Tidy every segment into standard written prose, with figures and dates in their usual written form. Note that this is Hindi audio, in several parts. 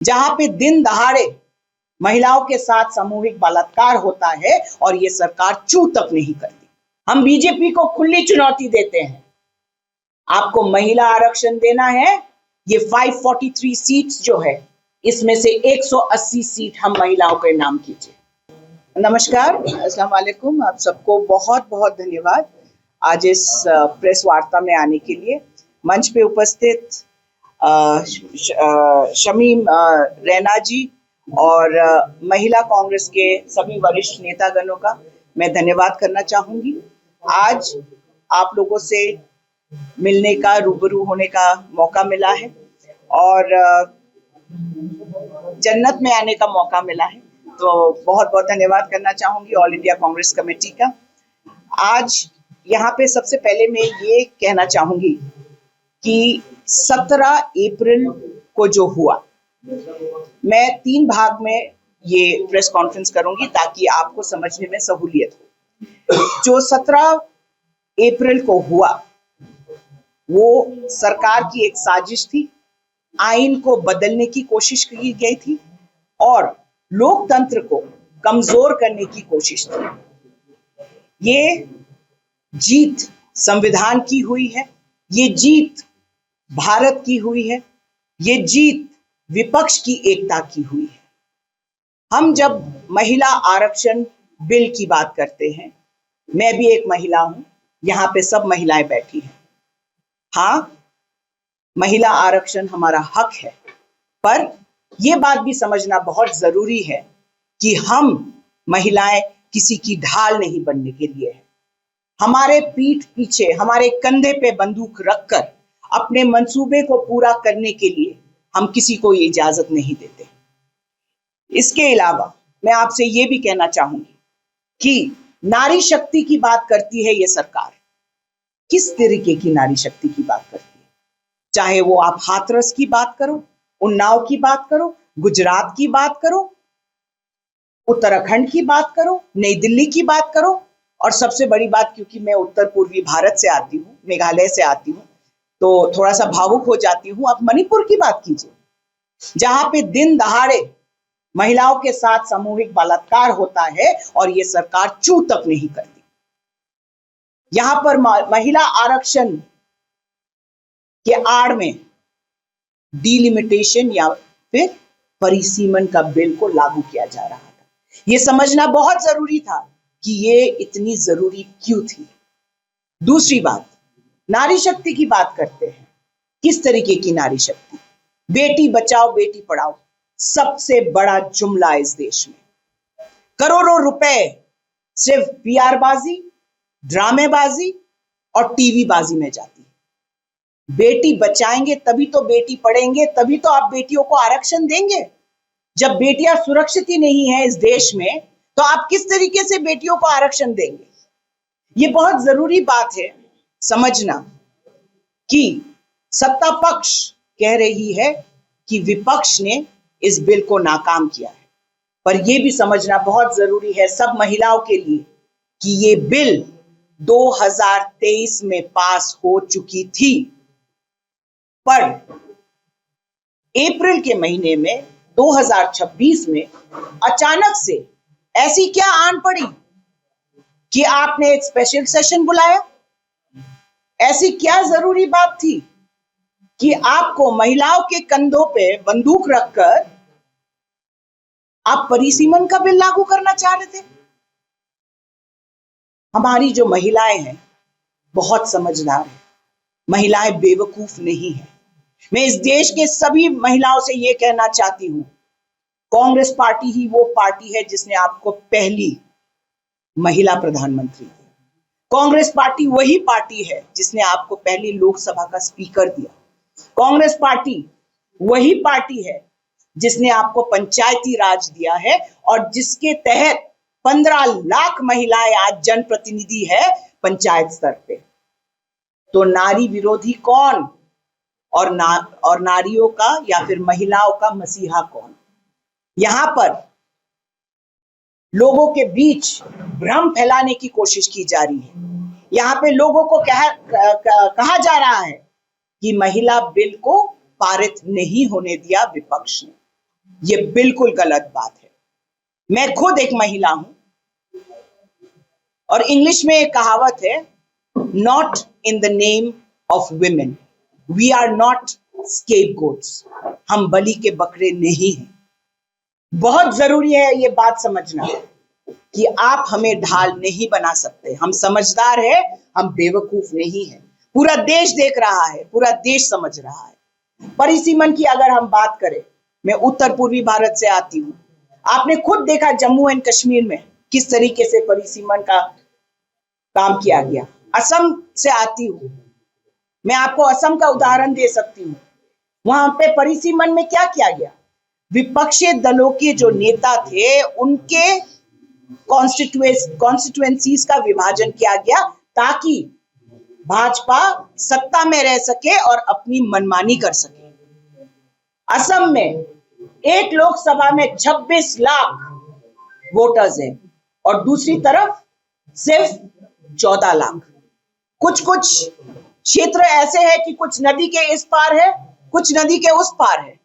जहां पे दिन दहाड़े महिलाओं के साथ सामूहिक बलात्कार होता है और ये सरकार चू तक नहीं करती। हम बीजेपी को खुली चुनौती देते हैं, आपको महिला आरक्षण देना है, ये 543 सीट्स जो है इसमें से 180 सीट हम महिलाओं के नाम कीजिए। नमस्कार, अस्सलाम वालेकुम। आप सबको बहुत बहुत धन्यवाद आज इस प्रेस वार्ता में आने के लिए। मंच पे उपस्थित शमीम रैना जी और महिला कांग्रेस के सभी वरिष्ठ नेतागणों का मैं धन्यवाद करना चाहूंगी। आज आप लोगों से मिलने का, रूबरू होने का मौका मिला है और जन्नत में आने का मौका मिला है, तो बहुत बहुत धन्यवाद करना चाहूंगी ऑल इंडिया कांग्रेस कमेटी का। आज यहाँ पे सबसे पहले मैं ये कहना चाहूंगी कि 17 अप्रैल को जो हुआ, मैं 3 भाग में ये प्रेस कॉन्फ्रेंस करूंगी ताकि आपको समझने में सहूलियत हो। जो 17 अप्रैल को हुआ वो सरकार की एक साजिश थी, आइन को बदलने की कोशिश की गई थी और लोकतंत्र को कमजोर करने की कोशिश थी। ये जीत संविधान की हुई है, ये जीत भारत की हुई है, ये जीत विपक्ष की एकता की हुई है। हम जब महिला आरक्षण बिल की बात करते हैं, मैं भी एक महिला हूं, यहाँ पे सब महिलाएं बैठी हैं। हाँ, महिला आरक्षण हमारा हक है, पर यह बात भी समझना बहुत जरूरी है कि हम महिलाएं किसी की ढाल नहीं बनने के लिए है। हमारे पीठ पीछे, हमारे कंधे पे बंदूक रखकर अपने मंसूबे को पूरा करने के लिए हम किसी को ये इजाजत नहीं देते। इसके अलावा मैं आपसे ये भी कहना चाहूंगी कि नारी शक्ति की बात करती है ये सरकार। किस तरीके की नारी शक्ति की बात करती है? चाहे वो आप हाथरस की बात करो, उन्नाव की बात करो, गुजरात की बात करो, उत्तराखंड की बात करो, नई दिल्ली की बात करो, और सबसे बड़ी बात, क्योंकि मैं उत्तर पूर्वी भारत से आती हूँ, मेघालय से आती हूँ, तो थोड़ा सा भावुक हो जाती हूँ। आप मणिपुर की बात कीजिए, जहां पे दिन दहाड़े महिलाओं के साथ सामूहिक बलात्कार होता है और ये सरकार चू तक नहीं करती। यहां पर महिला आरक्षण के आड़ में डिलिमिटेशन या फिर परिसीमन का बिल को लागू किया जा रहा था। यह समझना बहुत जरूरी था कि ये इतनी जरूरी क्यों थी। दूसरी बात, नारी शक्ति की बात करते हैं। किस तरीके की नारी शक्ति? बेटी बचाओ बेटी पढ़ाओ सबसे बड़ा जुमला इस देश में। करोड़ों रुपए सिर्फ पीआर बाजी, ड्रामेबाजी और टीवी बाजी में जाती है। बेटी बचाएंगे तभी तो बेटी पढ़ेंगे, तभी तो आप बेटियों को आरक्षण देंगे। जब बेटियां सुरक्षित ही नहीं है इस देश में, तो आप किस तरीके से बेटियों को आरक्षण देंगे? ये बहुत जरूरी बात है समझना कि सत्ता पक्ष कह रही है कि विपक्ष ने इस बिल को नाकाम किया है, पर यह भी समझना बहुत जरूरी है सब महिलाओं के लिए कि ये बिल 2023 में पास हो चुकी थी, पर अप्रैल के महीने में 2026 में अचानक से ऐसी क्या आन पड़ी कि आपने एक स्पेशल सेशन बुलाया? ऐसी क्या जरूरी बात थी कि आपको महिलाओं के कंधों पे बंदूक रखकर आप परिसीमन का बिल लागू करना चाह रहे थे? हमारी जो महिलाएं हैं बहुत समझदार है, महिलाएं बेवकूफ नहीं है। मैं इस देश के सभी महिलाओं से यह कहना चाहती हूं, कांग्रेस पार्टी ही वो पार्टी है जिसने आपको पहली महिला प्रधानमंत्री दी। कांग्रेस पार्टी वही पार्टी है जिसने आपको पहली लोकसभा का स्पीकर दिया। कांग्रेस पार्टी वही पार्टी है जिसने आपको पंचायती राज दिया है और जिसके तहत 15 लाख महिलाएं आज जनप्रतिनिधि है पंचायत स्तर पे। तो नारी विरोधी कौन और नारियों का या फिर महिलाओं का मसीहा कौन? यहां पर लोगों के बीच भ्रम फैलाने की कोशिश की जा रही है। यहाँ पे लोगों को कहा जा रहा है कि महिला बिल को पारित नहीं होने दिया विपक्ष ने। ये बिल्कुल गलत बात है। मैं खुद एक महिला हूं और इंग्लिश में एक कहावत है, not in the name of women, we are not scapegoats. हम बलि के बकरे नहीं हैं। बहुत जरूरी है ये बात समझना कि आप हमें ढाल नहीं बना सकते। हम समझदार हैं, हम बेवकूफ नहीं हैं। पूरा देश देख रहा है, पूरा देश समझ रहा है। परिसीमन की अगर हम बात करें, मैं उत्तर पूर्वी भारत से आती हूँ। आपने खुद देखा जम्मू एंड कश्मीर में किस तरीके से परिसीमन का काम किया गया। असम से आती हूँ, मैं आपको असम का उदाहरण दे सकती हूँ। वहां पे परिसीमन में क्या किया गया, विपक्षी दलों के जो नेता थे उनके कॉन्स्टिट्यूएंसीज का विभाजन किया गया ताकि भाजपा सत्ता में रह सके और अपनी मनमानी कर सके। असम में एक लोकसभा में 26 लाख वोटर्स हैं और दूसरी तरफ सिर्फ 14 लाख। कुछ कुछ क्षेत्र ऐसे हैं कि कुछ नदी के इस पार है, कुछ नदी के उस पार है।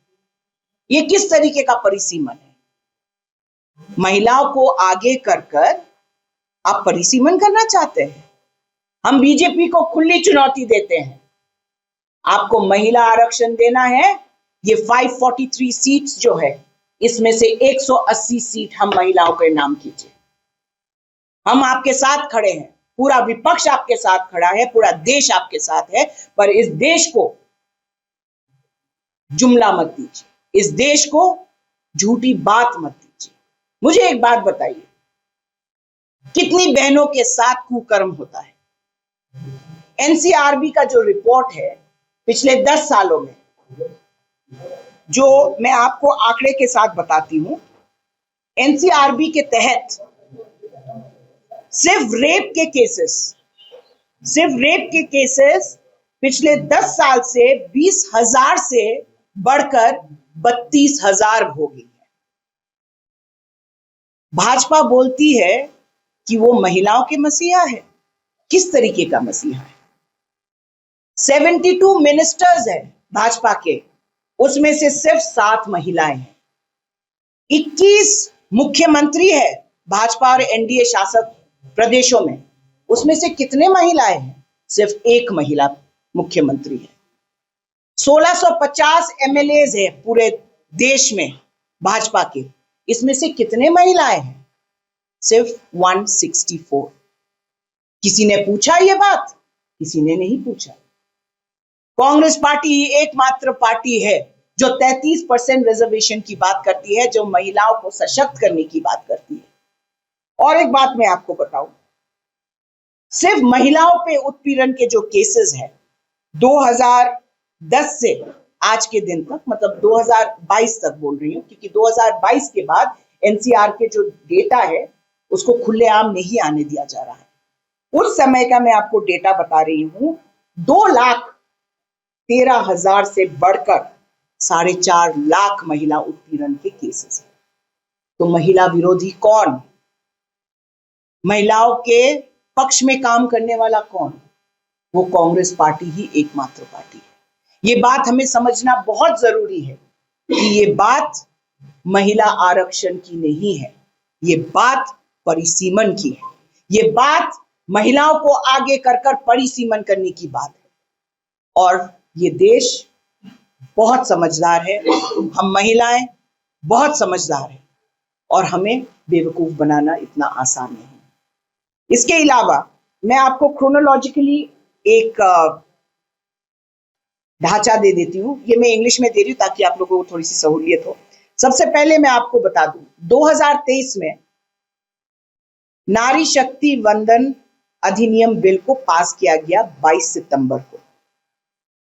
ये किस तरीके का परिसीमन है? महिलाओं को आगे कर कर आप परिसीमन करना चाहते हैं। हम बीजेपी को खुली चुनौती देते हैं। आपको महिला आरक्षण देना है, ये 543 सीट्स जो है, इसमें से 180 सीट हम महिलाओं के नाम कीजिए। हम आपके साथ खड़े हैं, पूरा विपक्ष आपके साथ खड़ा है, पूरा देश आपके साथ है, पर इस देश को जुमला मत दीजिए, इस देश को झूठी बात मत दीजिए। मुझे एक बात बताइए, कितनी बहनों के साथ कुकर्म होता है? एनसीआरबी का जो रिपोर्ट है पिछले 10 सालों में, जो मैं आपको आंकड़े के साथ बताती हूं, एनसीआरबी के तहत सिर्फ रेप के केसेस पिछले 10 साल से 20,000 से बढ़कर 32,000 हो गई है। भाजपा बोलती है कि वो महिलाओं के मसीहा है। किस तरीके का मसीहा है? 72 मिनिस्टर्स है भाजपा के, उसमें से सिर्फ 7 महिलाएं हैं। 21 मुख्यमंत्री है भाजपा और एनडीए शासक प्रदेशों में, उसमें से कितने महिलाएं हैं? सिर्फ 1 महिला मुख्यमंत्री है। 1650 एमएलएज है पूरे देश में भाजपा के, इसमें से कितने महिलाएं हैं? सिर्फ 164। किसी ने पूछा ये बात? किसी ने नहीं पूछा। कांग्रेस पार्टी ही एकमात्र पार्टी है जो 33% रिजर्वेशन की बात करती है, जो महिलाओं को सशक्त करने की बात करती है। और एक बात मैं आपको बताऊं, सिर्फ महिलाओं पे उत्पीड़न के जो केसेस हैं 2010 से आज के दिन तक, मतलब 2022 तक बोल रही हूं, क्योंकि 2022 के बाद एनसीआर के जो डेटा है उसको खुलेआम नहीं आने दिया जा रहा है। उस समय का मैं आपको डेटा बता रही हूं, 2,13,000 से बढ़कर 4.5 लाख महिला उत्पीड़न के केसेस हैं। तो महिला विरोधी कौन? महिलाओं के पक्ष में काम करने वाला कौन? वो कांग्रेस पार्टी ही एकमात्र पार्टी है। ये बात हमें समझना बहुत जरूरी है कि ये बात महिला आरक्षण की नहीं है, ये बात परिसीमन की है। ये बात महिलाओं को आगे कर कर परिसीमन करने की बात है। और ये देश बहुत समझदार है, हम महिलाएं बहुत समझदार हैं और हमें बेवकूफ बनाना इतना आसान नहीं है। इसके अलावा मैं आपको क्रोनोलॉजिकली एक ढांचा दे देती हूँ। ये मैं इंग्लिश में दे रही हूँ ताकि आप लोगों को थोड़ी सी सहूलियत हो। सबसे पहले मैं आपको बता दूं, 2023 में नारी शक्ति वंदन अधिनियम बिल को पास किया गया 22 सितंबर को,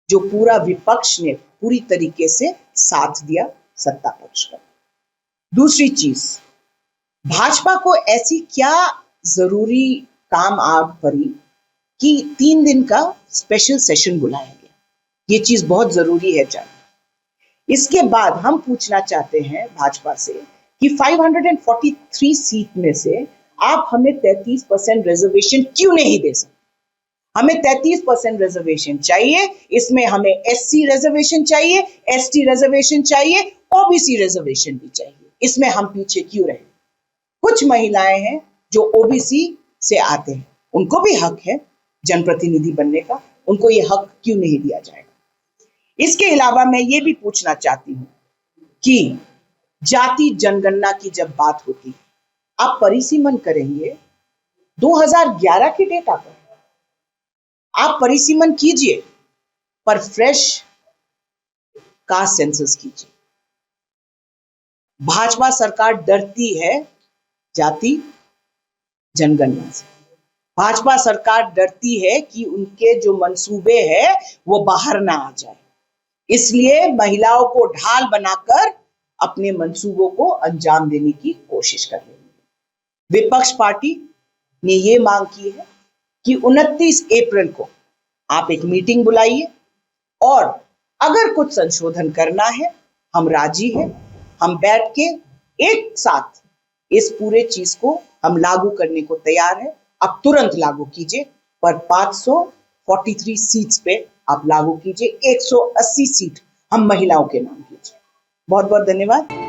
जो पूरा विपक्ष ने पूरी तरीके से साथ दिया सत्ता पक्ष का। दूसरी चीज, भाजपा को ऐसी क्या जरूरी काम आ पड़ी कि 3 दिन का स्पेशल सेशन बुलाया गया? ये चीज बहुत जरूरी है जानना। इसके बाद हम पूछना चाहते हैं भाजपा से कि 543 सीट में से आप हमें 33% रिजर्वेशन क्यों नहीं दे सकते? हमें 33% रिजर्वेशन चाहिए, इसमें हमें एससी रिजर्वेशन चाहिए, एसटी रिजर्वेशन चाहिए, ओबीसी रिजर्वेशन भी चाहिए। इसमें हम पीछे क्यों रहे? कुछ महिलाएं हैं जो ओबीसी से आते हैं, उनको भी हक है जनप्रतिनिधि बनने का, उनको ये हक क्यों नहीं दिया जाएगा? इसके अलावा मैं ये भी पूछना चाहती हूँ कि जाति जनगणना की जब बात होती, आप परिसीमन करेंगे 2011 के डेटा पर, आप परिसीमन कीजिए, पर फ्रेश कास्ट सेंसस कीजिए। भाजपा सरकार डरती है जाति जनगणना से। भाजपा सरकार डरती है कि उनके जो मंसूबे हैं वो बाहर ना आ जाए, इसलिए महिलाओं को ढाल बनाकर अपने मंसूबों को अंजाम देने की कोशिश कर रही है। विपक्ष पार्टी ने ये मांग की है कि 29 अप्रैल को आप एक मीटिंग बुलाइए और अगर कुछ संशोधन करना है, हम राजी हैं, हम बैठ के एक साथ इस पूरे चीज को हम लागू करने को तैयार है। आप तुरंत लागू कीजिए, पर 543 सीट्स पे आप लागू कीजिए, 180 सीट हम महिलाओं के नाम कीजिए। बहुत बहुत धन्यवाद।